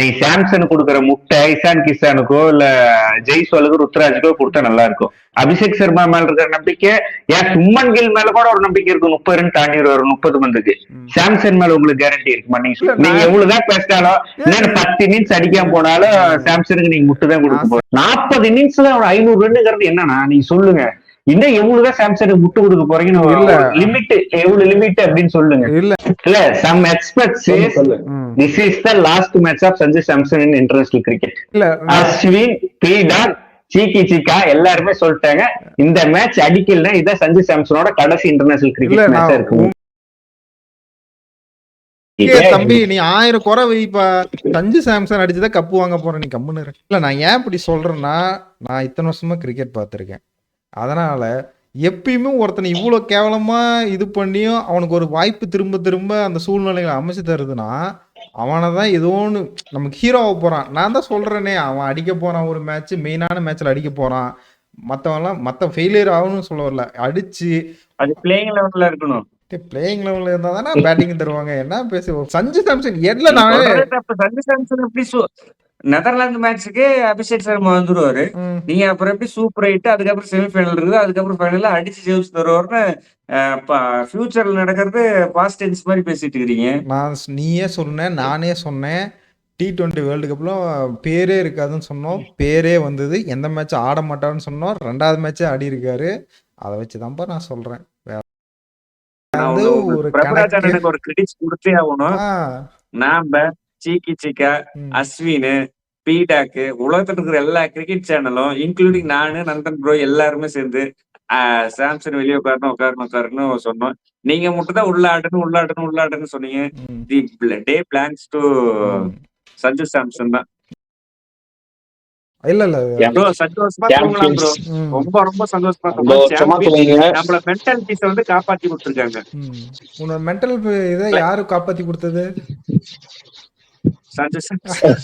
நீ சாம்சன் கொடுக்குற முட்டை இசான் கிசானுக்கோ இல்ல ஜெய்ஸ்வாலுக்கோ ருத்ராஜுக்கோ கொடுத்தா நல்லா இருக்கும். அபிஷேக் சர்மா மேல இருக்கிற நம்பிக்கை ஏன் சும்மன் கில் மேல கூட ஒரு நம்பிக்கை இருக்கும். 30 ரன் தாண்டி வரும் 30 பந்துக்கு. சாம்சன் மேல உங்களுக்கு கேரண்டி இருக்குமா? நீங்க எவ்வளவுதான் பேசினாலும் 10 இன்னிங்ஸ் அடிக்காம போனாலும் சாம்சனுக்கு நீங்க முட்டு தான் கொடுக்க போறோம். 40 இன்னிங்ஸ்ல 500 ரன்னுங்கிறது என்னன்னா நீங்க சொல்லுங்க. இன்னும் எவ்வளவுதான் சாம்சனுக்கு முட்டு கொடுக்க போறீங்கன்னு லிமிட் எவ்வளவு லிமிட் அப்படின்னு சொல்லுங்க. இல்ல some experts this is the last match of Sanju Samson in international cricket. Ashwin, பீடார், சீக்கி சிக்கா எல்லாருமே சொல்லிட்டாங்க இந்த மேட்ச் அடிக்கல இதான் சஞ்சு சாம்சனோட கடைசி இன்டர்நேஷனல் கிரிக்கெட் மேட்சா இருக்கும். தம்பி நீ 1000 குறை வைப்பா, சஞ்சு சாம்சன் அடிச்சுதான் கப்பு வாங்க போறேன், நீ கம்முன்னு. இல்ல நான் ஏன் இப்படி சொல்றேன்னா, நான் இத்தனை வருஷமா கிரிக்கெட் பார்த்திருக்கேன். அதனால எப்பயுமே ஒருத்தனை இவ்வளோ கேவலமா இது பண்ணியும் அவனுக்கு ஒரு வாய்ப்பு திரும்ப திரும்ப அந்த சூழ்நிலைகளை அமைச்சு தருதுன்னா அவனை தான் ஏதோ ஒன்று நமக்கு ஹீரோவாக போகிறான். நான் தான் சொல்கிறேனே, அவன் அடிக்க போகிறான் ஒரு மேட்ச், மெயினான மேட்ச்சில் அடிக்க போகிறான். மற்றவன்லாம் மற்ற ஃபெயிலியர் ஆகணும்னு சொல்ல வரல, அடிச்சு அது பிளேயிங் லெவலில் இருக்கணும். பிளேயிங் லெவலில் இருந்தால் தானே பேட்டிங் தருவாங்க. என்ன பேசுவோம் சஞ்சு சாம்சன் எட்ல நான் சஞ்சு சாம்சன் எப்படி நெதர்லாந்து மேட்சுக்கு அபிஷேக் சர்மா வந்துருவாரு. நீங்க அப்புறம் எப்படி சூப்பர் ஹிட், அதுக்கப்புறம் செமிஃபைனல் இருக்குது, அதுக்கப்புறம் ஃபைனல்ல அடிச்சு ஜெயிச்சு தருவாருன்னு ஃபியூச்சர்ல நடக்கிறது பாஸ்ட் டென்ஸ் மாதிரி பேசிட்டு இருக்கீங்க. நீயே சொன்னேன், நானே சொன்னேன், T20 வேர்ல்டு கப்ல பேரே இருக்காதுன்னு சொன்னோம், பேரே வந்தது. எந்த மேட்ச் ஆட மாட்டாருன்னு சொன்னோம், 2வது மேட்சே ஆடி இருக்காரு. அதை வச்சுதான்ப்பா நான் சொல்றேன். ஒரு கிரெடிட்ஸ் கொடுத்தே ஆகணும். நாம சீக்கி சிக்கா, அஸ்வின், பீடாக்கு, உலகத்துல இருக்கிற எல்லா கிரிக்கெட் சேனலும் இன்க்ளூடிங் நானு, நந்தன் ப்ரோ எல்லாருமே சேர்ந்து சாம்சன் வெளியே உட்காரணும் சொன்னோம். நீங்க மட்டும் தான் உள்ளாடணும் சொன்னீங்க. The day plans to Sanju Samson தான். இல்ல சந்தோஷமா தூங்கலாம் ப்ரோ, ரொம்ப சந்தோஷமா நம்மள மென்டல் பீஸ வந்து காப்பாத்தி கொடுத்துருக்காங்க. உன்னோட மென்டல் இதை யாரு காப்பாத்தி கொடுத்தது? சஞ்சு சாம்சன்.